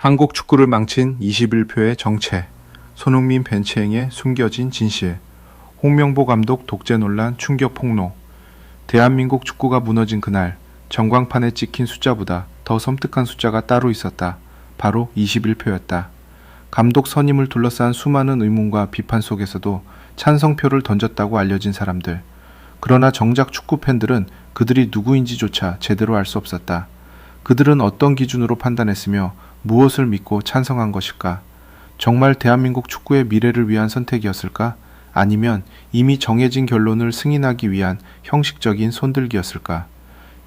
한국 축구를 망친 21표의 정체, 손흥민 벤치행에 숨겨진 진실, 홍명보 감독 독재 논란 충격 폭로. 대한민국 축구가 무너진 그날, 전광판에 찍힌 숫자보다 더 섬뜩한 숫자가 따로 있었다. 바로 21표였다. 감독 선임을 둘러싼 수많은 의문과 비판 속에서도 찬성표를 던졌다고 알려진 사람들. 그러나 정작 축구 팬들은 그들이 누구인지조차 제대로 알 수 없었다. 그들은 어떤 기준으로 판단했으며 무엇을 믿고 찬성한 것일까? 정말 대한민국 축구의 미래를 위한 선택이었을까? 아니면 이미 정해진 결론을 승인하기 위한 형식적인 손들기였을까?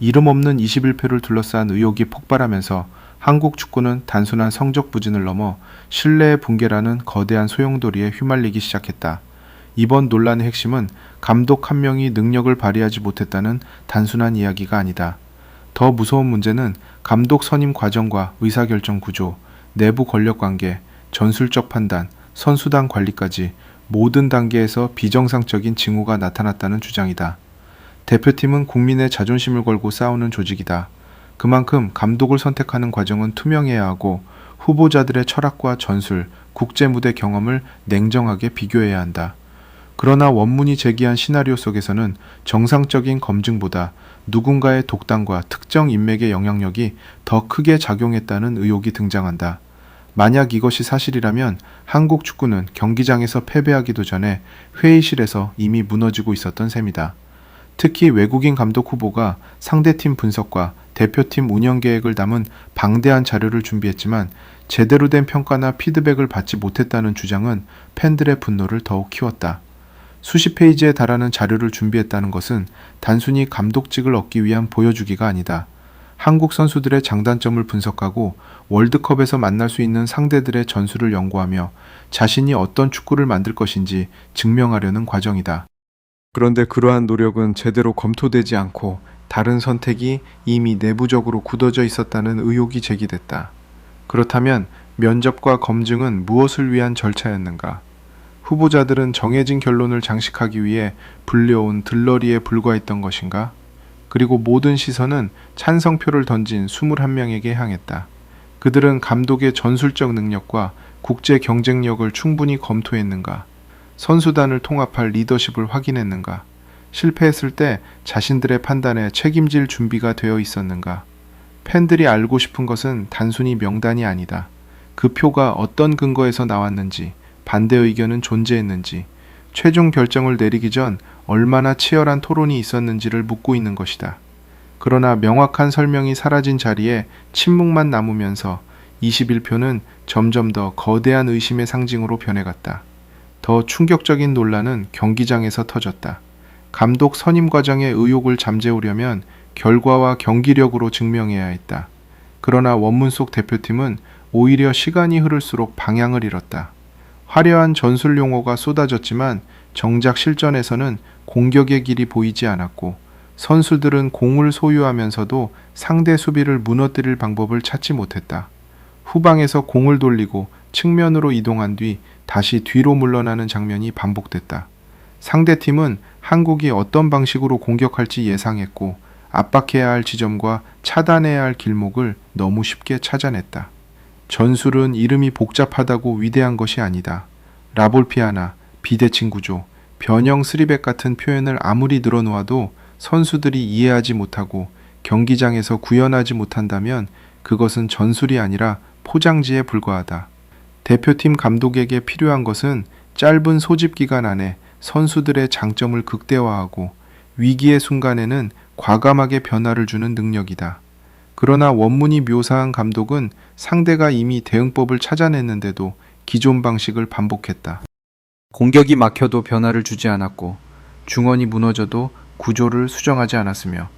이름 없는 21표를 둘러싼 의혹이 폭발하면서 한국 축구는 단순한 성적 부진을 넘어 신뢰의 붕괴라는 거대한 소용돌이에 휘말리기 시작했다. 이번 논란의 핵심은 감독 한 명이 능력을 발휘하지 못했다는 단순한 이야기가 아니다. 더 무서운 문제는 감독 선임 과정과 의사결정 구조, 내부 권력관계, 전술적 판단, 선수단 관리까지 모든 단계에서 비정상적인 징후가 나타났다는 주장이다. 대표팀은 국민의 자존심을 걸고 싸우는 조직이다. 그만큼 감독을 선택하는 과정은 투명해야 하고 후보자들의 철학과 전술, 국제무대 경험을 냉정하게 비교해야 한다. 그러나 원문이 제기한 시나리오 속에서는 정상적인 검증보다 누군가의 독단과 특정 인맥의 영향력이 더 크게 작용했다는 의혹이 등장한다. 만약 이것이 사실이라면 한국 축구는 경기장에서 패배하기도 전에 회의실에서 이미 무너지고 있었던 셈이다. 특히 외국인 감독 후보가 상대팀 분석과 대표팀 운영 계획을 담은 방대한 자료를 준비했지만 제대로 된 평가나 피드백을 받지 못했다는 주장은 팬들의 분노를 더욱 키웠다. 수십 페이지에 달하는 자료를 준비했다는 것은 단순히 감독직을 얻기 위한 보여주기가 아니다. 한국 선수들의 장단점을 분석하고 월드컵에서 만날 수 있는 상대들의 전술을 연구하며 자신이 어떤 축구를 만들 것인지 증명하려는 과정이다. 그런데 그러한 노력은 제대로 검토되지 않고 다른 선택이 이미 내부적으로 굳어져 있었다는 의혹이 제기됐다. 그렇다면 면접과 검증은 무엇을 위한 절차였는가? 후보자들은 정해진 결론을 장식하기 위해 불려온 들러리에 불과했던 것인가? 그리고 모든 시선은 찬성표를 던진 21명에게 향했다. 그들은 감독의 전술적 능력과 국제 경쟁력을 충분히 검토했는가? 선수단을 통합할 리더십을 확인했는가? 실패했을 때 자신들의 판단에 책임질 준비가 되어 있었는가? 팬들이 알고 싶은 것은 단순히 명단이 아니다. 그 표가 어떤 근거에서 나왔는지, 반대 의견은 존재했는지, 최종 결정을 내리기 전 얼마나 치열한 토론이 있었는지를 묻고 있는 것이다. 그러나 명확한 설명이 사라진 자리에 침묵만 남으면서 21표는 점점 더 거대한 의심의 상징으로 변해갔다. 더 충격적인 논란은 경기장에서 터졌다. 감독 선임 과정의 의혹을 잠재우려면 결과와 경기력으로 증명해야 했다. 그러나 원문 속 대표팀은 오히려 시간이 흐를수록 방향을 잃었다. 화려한 전술 용어가 쏟아졌지만 정작 실전에서는 공격의 길이 보이지 않았고 선수들은 공을 소유하면서도 상대 수비를 무너뜨릴 방법을 찾지 못했다. 후방에서 공을 돌리고 측면으로 이동한 뒤 다시 뒤로 물러나는 장면이 반복됐다. 상대팀은 한국이 어떤 방식으로 공격할지 예상했고 압박해야 할 지점과 차단해야 할 길목을 너무 쉽게 찾아냈다. 전술은 이름이 복잡하다고 위대한 것이 아니다. 라볼피아나, 비대칭 구조, 변형 쓰리백 같은 표현을 아무리 늘어놓아도 선수들이 이해하지 못하고 경기장에서 구현하지 못한다면 그것은 전술이 아니라 포장지에 불과하다. 대표팀 감독에게 필요한 것은 짧은 소집 기간 안에 선수들의 장점을 극대화하고 위기의 순간에는 과감하게 변화를 주는 능력이다. 그러나 원문이 묘사한 감독은 상대가 이미 대응법을 찾아냈는데도 기존 방식을 반복했다. 공격이 막혀도 변화를 주지 않았고 중원이 무너져도 구조를 수정하지 않았으며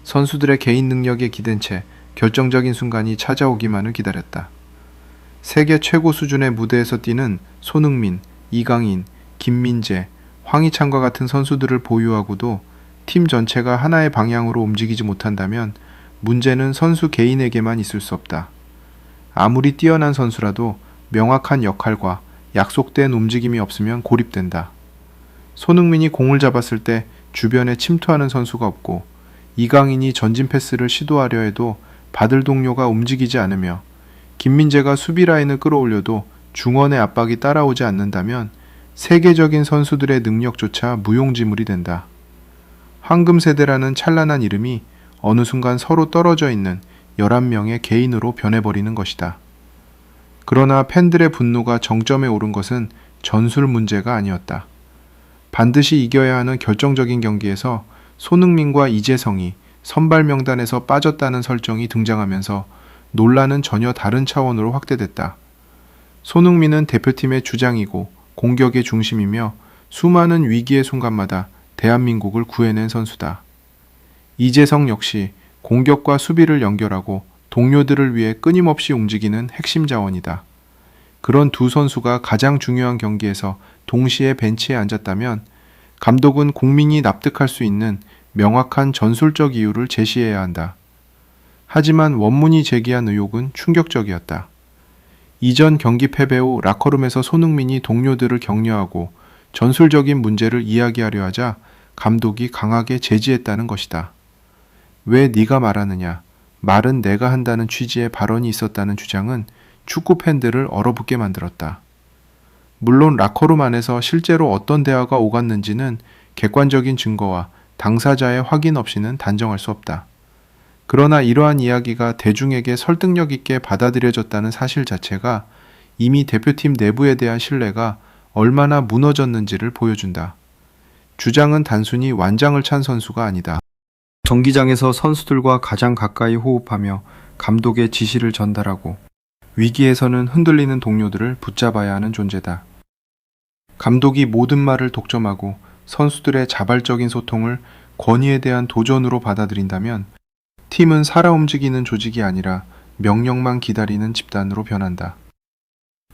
선수들의 개인 능력에 기댄 채 결정적인 순간이 찾아오기만을 기다렸다. 세계 최고 수준의 무대에서 뛰는 손흥민, 이강인, 김민재, 황희찬과 같은 선수들을 보유하고도 팀 전체가 하나의 방향으로 움직이지 못한다면 문제는 선수 개인에게만 있을 수 없다. 아무리 뛰어난 선수라도 명확한 역할과 약속된 움직임이 없으면 고립된다. 손흥민이 공을 잡았을 때 주변에 침투하는 선수가 없고 이강인이 전진 패스를 시도하려 해도 받을 동료가 움직이지 않으며 김민재가 수비 라인을 끌어올려도 중원의 압박이 따라오지 않는다면 세계적인 선수들의 능력조차 무용지물이 된다. 황금 세대라는 찬란한 이름이 어느 순간 서로 떨어져 있는 11명의 개인으로 변해버리는 것이다. 그러나 팬들의 분노가 정점에 오른 것은 전술 문제가 아니었다. 반드시 이겨야 하는 결정적인 경기에서 손흥민과 이재성이 선발 명단에서 빠졌다는 설정이 등장하면서 논란은 전혀 다른 차원으로 확대됐다. 손흥민은 대표팀의 주장이고 공격의 중심이며 수많은 위기의 순간마다 대한민국을 구해낸 선수다. 이재성 역시 공격과 수비를 연결하고 동료들을 위해 끊임없이 움직이는 핵심 자원이다. 그런 두 선수가 가장 중요한 경기에서 동시에 벤치에 앉았다면 감독은 국민이 납득할 수 있는 명확한 전술적 이유를 제시해야 한다. 하지만 원문이 제기한 의혹은 충격적이었다. 이전 경기 패배 후 라커룸에서 손흥민이 동료들을 격려하고 전술적인 문제를 이야기하려 하자 감독이 강하게 제지했다는 것이다. 왜 네가 말하느냐, 말은 내가 한다는 취지의 발언이 있었다는 주장은 축구 팬들을 얼어붙게 만들었다. 물론 라커룸 안에서 실제로 어떤 대화가 오갔는지는 객관적인 증거와 당사자의 확인 없이는 단정할 수 없다. 그러나 이러한 이야기가 대중에게 설득력 있게 받아들여졌다는 사실 자체가 이미 대표팀 내부에 대한 신뢰가 얼마나 무너졌는지를 보여준다. 주장은 단순히 완장을 찬 선수가 아니다. 경기장에서 선수들과 가장 가까이 호흡하며 감독의 지시를 전달하고 위기에서는 흔들리는 동료들을 붙잡아야 하는 존재다. 감독이 모든 말을 독점하고 선수들의 자발적인 소통을 권위에 대한 도전으로 받아들인다면 팀은 살아 움직이는 조직이 아니라 명령만 기다리는 집단으로 변한다.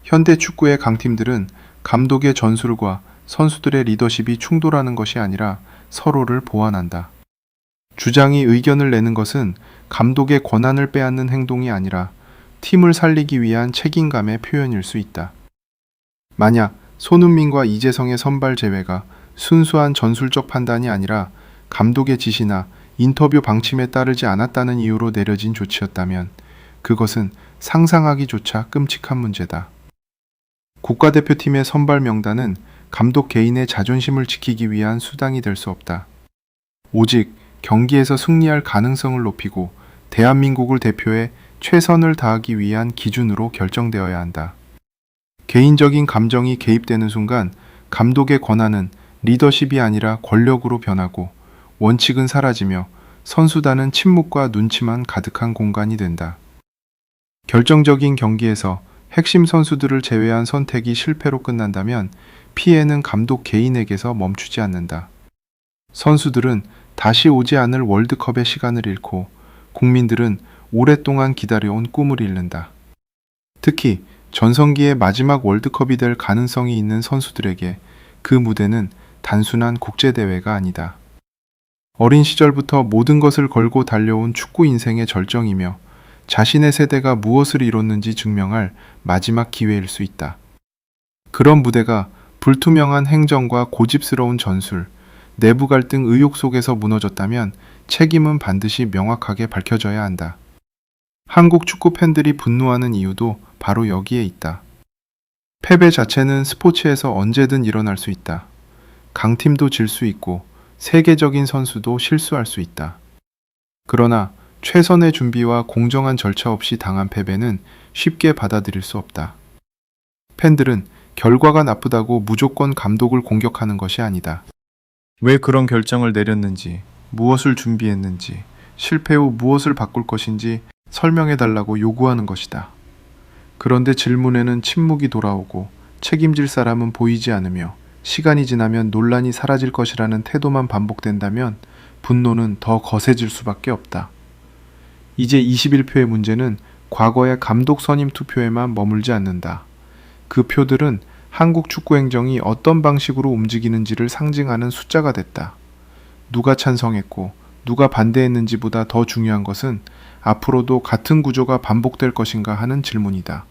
현대 축구의 강팀들은 감독의 전술과 선수들의 리더십이 충돌하는 것이 아니라 서로를 보완한다. 주장이 의견을 내는 것은 감독의 권한을 빼앗는 행동이 아니라 팀을 살리기 위한 책임감의 표현일 수 있다. 만약 손흥민과 이재성의 선발 제외가 순수한 전술적 판단이 아니라 감독의 지시나 인터뷰 방침에 따르지 않았다는 이유로 내려진 조치였다면 그것은 상상하기조차 끔찍한 문제다. 국가대표팀의 선발 명단은 감독 개인의 자존심을 지키기 위한 수단이 될 수 없다. 오직 경기에서 승리할 가능성을 높이고 대한민국을 대표해 최선을 다하기 위한 기준으로 결정되어야 한다. 개인적인 감정이 개입되는 순간 감독의 권한은 리더십이 아니라 권력으로 변하고 원칙은 사라지며 선수단은 침묵과 눈치만 가득한 공간이 된다. 결정적인 경기에서 핵심 선수들을 제외한 선택이 실패로 끝난다면 피해는 감독 개인에게서 멈추지 않는다. 선수들은 다시 오지 않을 월드컵의 시간을 잃고 국민들은 오랫동안 기다려온 꿈을 잃는다. 특히 전성기의 마지막 월드컵이 될 가능성이 있는 선수들에게 그 무대는 단순한 국제대회가 아니다. 어린 시절부터 모든 것을 걸고 달려온 축구 인생의 절정이며 자신의 세대가 무엇을 이뤘는지 증명할 마지막 기회일 수 있다. 그런 무대가 불투명한 행정과 고집스러운 전술, 내부 갈등 의혹 속에서 무너졌다면 책임은 반드시 명확하게 밝혀져야 한다. 한국 축구 팬들이 분노하는 이유도 바로 여기에 있다. 패배 자체는 스포츠에서 언제든 일어날 수 있다. 강팀도 질 수 있고 세계적인 선수도 실수할 수 있다. 그러나 최선의 준비와 공정한 절차 없이 당한 패배는 쉽게 받아들일 수 없다. 팬들은 결과가 나쁘다고 무조건 감독을 공격하는 것이 아니다. 왜 그런 결정을 내렸는지, 무엇을 준비했는지, 실패 후 무엇을 바꿀 것인지 설명해달라고 요구하는 것이다. 그런데 질문에는 침묵이 돌아오고 책임질 사람은 보이지 않으며 시간이 지나면 논란이 사라질 것이라는 태도만 반복된다면 분노는 더 거세질 수밖에 없다. 이제 21표의 문제는 과거의 감독 선임 투표에만 머물지 않는다. 그 표들은 한국 축구 행정이 어떤 방식으로 움직이는지를 상징하는 숫자가 됐다. 누가 찬성했고 누가 반대했는지보다 더 중요한 것은 앞으로도 같은 구조가 반복될 것인가 하는 질문이다.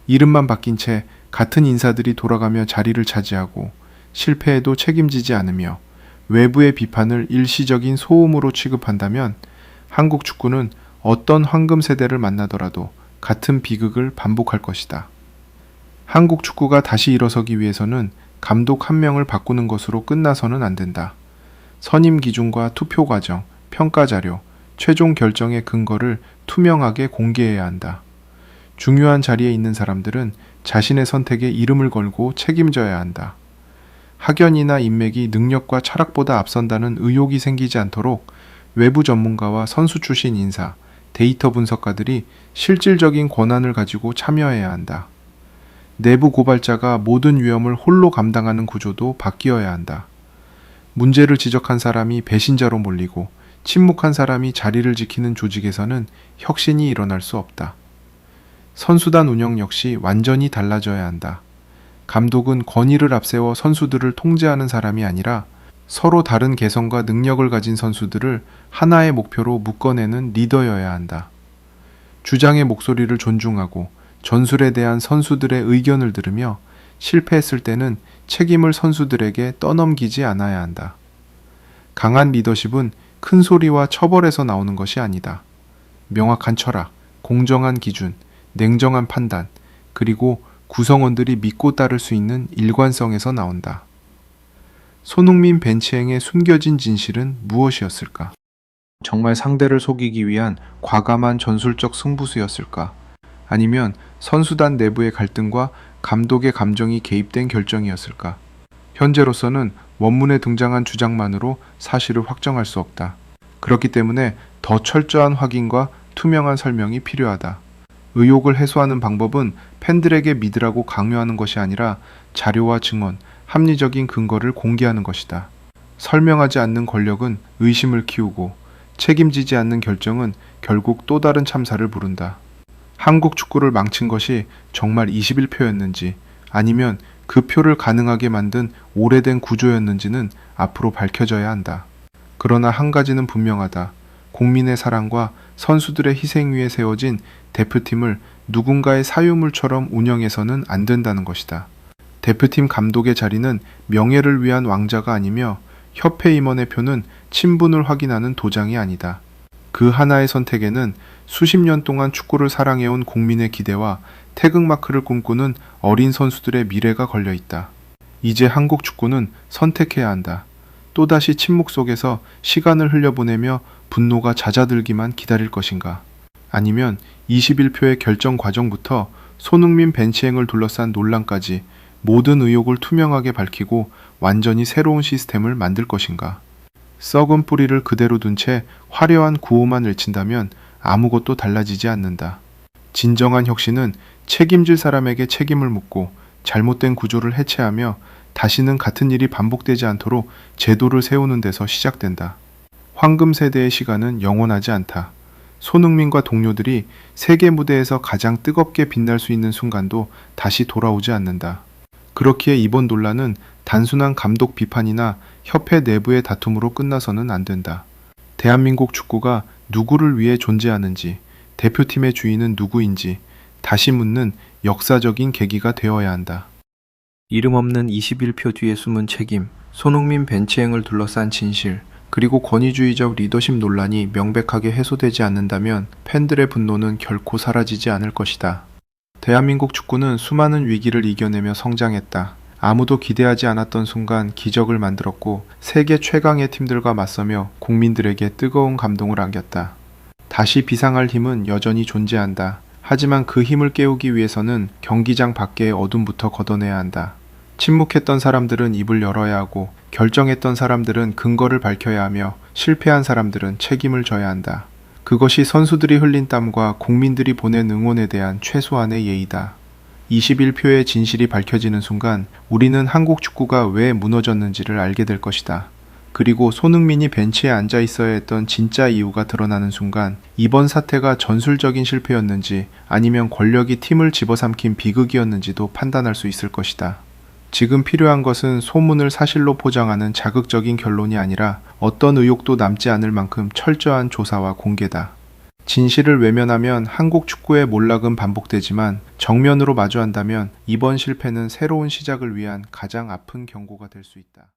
이름만 바뀐 채 같은 인사들이 돌아가며 자리를 차지하고 실패에도 책임지지 않으며 외부의 비판을 일시적인 소음으로 취급한다면 한국 축구는 어떤 황금 세대를 만나더라도 같은 비극을 반복할 것이다. 한국 축구가 다시 일어서기 위해서는 감독 한 명을 바꾸는 것으로 끝나서는 안 된다. 선임 기준과 투표 과정, 평가 자료, 최종 결정의 근거를 투명하게 공개해야 한다. 중요한 자리에 있는 사람들은 자신의 선택에 이름을 걸고 책임져야 한다. 학연이나 인맥이 능력과 철학보다 앞선다는 의혹이 생기지 않도록 외부 전문가와 선수 출신 인사, 데이터 분석가들이 실질적인 권한을 가지고 참여해야 한다. 내부 고발자가 모든 위험을 홀로 감당하는 구조도 바뀌어야 한다. 문제를 지적한 사람이 배신자로 몰리고 침묵한 사람이 자리를 지키는 조직에서는 혁신이 일어날 수 없다. 선수단 운영 역시 완전히 달라져야 한다. 감독은 권위를 앞세워 선수들을 통제하는 사람이 아니라 서로 다른 개성과 능력을 가진 선수들을 하나의 목표로 묶어내는 리더여야 한다. 주장의 목소리를 존중하고 전술에 대한 선수들의 의견을 들으며 실패했을 때는 책임을 선수들에게 떠넘기지 않아야 한다. 강한 리더십은 큰 소리와 처벌에서 나오는 것이 아니다. 명확한 철학, 공정한 기준, 냉정한 판단, 그리고 구성원들이 믿고 따를 수 있는 일관성에서 나온다. 손흥민 벤치행의 숨겨진 진실은 무엇이었을까? 정말 상대를 속이기 위한 과감한 전술적 승부수였을까? 아니면 선수단 내부의 갈등과 감독의 감정이 개입된 결정이었을까? 현재로서는 원문에 등장한 주장만으로 사실을 확정할 수 없다. 그렇기 때문에 더 철저한 확인과 투명한 설명이 필요하다. 의혹을 해소하는 방법은 팬들에게 믿으라고 강요하는 것이 아니라 자료와 증언, 합리적인 근거를 공개하는 것이다. 설명하지 않는 권력은 의심을 키우고 책임지지 않는 결정은 결국 또 다른 참사를 부른다. 한국 축구를 망친 것이 정말 21표였는지 아니면 그 표를 가능하게 만든 오래된 구조였는지는 앞으로 밝혀져야 한다. 그러나 한 가지는 분명하다. 국민의 사랑과 선수들의 희생 위에 세워진 대표팀을 누군가의 사유물처럼 운영해서는 안 된다는 것이다. 대표팀 감독의 자리는 명예를 위한 왕자가 아니며 협회 임원의 표는 친분을 확인하는 도장이 아니다. 그 하나의 선택에는 수십 년 동안 축구를 사랑해온 국민의 기대와 태극마크를 꿈꾸는 어린 선수들의 미래가 걸려 있다. 이제 한국 축구는 선택해야 한다. 또다시 침묵 속에서 시간을 흘려보내며 분노가 잦아들기만 기다릴 것인가? 아니면 21표의 결정 과정부터 손흥민 벤치행을 둘러싼 논란까지 모든 의혹을 투명하게 밝히고 완전히 새로운 시스템을 만들 것인가? 썩은 뿌리를 그대로 둔 채 화려한 구호만 외친다면 아무것도 달라지지 않는다. 진정한 혁신은 책임질 사람에게 책임을 묻고 잘못된 구조를 해체하며 다시는 같은 일이 반복되지 않도록 제도를 세우는 데서 시작된다. 황금 세대의 시간은 영원하지 않다. 손흥민과 동료들이 세계 무대에서 가장 뜨겁게 빛날 수 있는 순간도 다시 돌아오지 않는다. 그렇기에 이번 논란은 단순한 감독 비판이나 협회 내부의 다툼으로 끝나서는 안 된다. 대한민국 축구가 누구를 위해 존재하는지, 대표팀의 주인은 누구인지 다시 묻는 역사적인 계기가 되어야 한다. 이름 없는 21표 뒤에 숨은 책임, 손흥민 벤치행을 둘러싼 진실, 그리고 권위주의적 리더십 논란이 명백하게 해소되지 않는다면 팬들의 분노는 결코 사라지지 않을 것이다. 대한민국 축구는 수많은 위기를 이겨내며 성장했다. 아무도 기대하지 않았던 순간 기적을 만들었고 세계 최강의 팀들과 맞서며 국민들에게 뜨거운 감동을 안겼다. 다시 비상할 힘은 여전히 존재한다. 하지만 그 힘을 깨우기 위해서는 경기장 밖의 어둠부터 걷어내야 한다. 침묵했던 사람들은 입을 열어야 하고 결정했던 사람들은 근거를 밝혀야 하며 실패한 사람들은 책임을 져야 한다. 그것이 선수들이 흘린 땀과 국민들이 보낸 응원에 대한 최소한의 예의다. 21표의 진실이 밝혀지는 순간 우리는 한국 축구가 왜 무너졌는지를 알게 될 것이다. 그리고 손흥민이 벤치에 앉아 있어야 했던 진짜 이유가 드러나는 순간 이번 사태가 전술적인 실패였는지 아니면 권력이 팀을 집어삼킨 비극이었는지도 판단할 수 있을 것이다. 지금 필요한 것은 소문을 사실로 포장하는 자극적인 결론이 아니라 어떤 의혹도 남지 않을 만큼 철저한 조사와 공개다. 진실을 외면하면 한국 축구의 몰락은 반복되지만 정면으로 마주한다면 이번 실패는 새로운 시작을 위한 가장 아픈 경고가 될 수 있다.